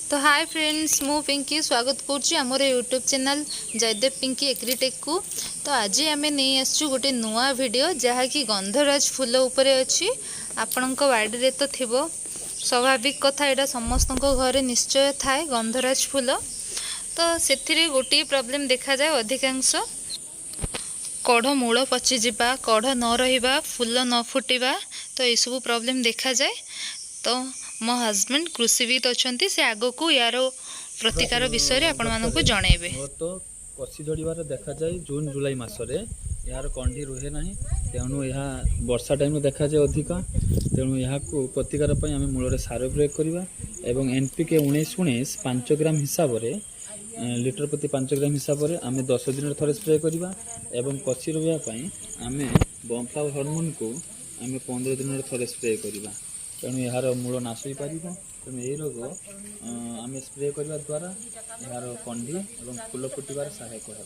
तो hi friends, मु पिंकी स्वागत करुच्ची आमर YouTube channel Jaidev Pinki Agritech को। तो आज आम नहीं आसचु गोटे नुआ वीडियो जहाँकि गंधराज फूल उपरे अच्छी आपणक बाड़ी तो थी स्वाभाविक कथा यहाँ समस्त घरे निश्चय थाए गंधराज फूल। तो से गोटे प्रॉब्लम देखा जाए अधिकांश कढ़ मूल पचिजा कढ़ न रहा फूल न फुटा तो यू प्रॉब्लम देखा जाए। तो मो हस्बैंड कृषिविद अच्छा से आग को यार प्रतिकार विषय आपण मानक जनइबे। तो कषि झड़ार देखा जाए जून जुलाई मसरे यार कंडी रुहे ना तेणु यह वर्षा टाइम देखा जाए अधिक तेणु यहाँ प्रतिकार आम मूल सार प्रयोग करवा एवं एनपीके 19-19 5 ग्राम हिसाब से लिटर प्रति 5 ग्राम हिसाब से आम 10 दिन थे स्प्रे करवा एवं कषि रोपाई आम बम्फा हर्मोन को आम 15 दिन थे स्प्रे करवा तेणु यार मूल नाश हो पार। तेणु यही रोग आम स्प्रे करने द्वारा यार कंडी और फूल फुटबार सहायक है।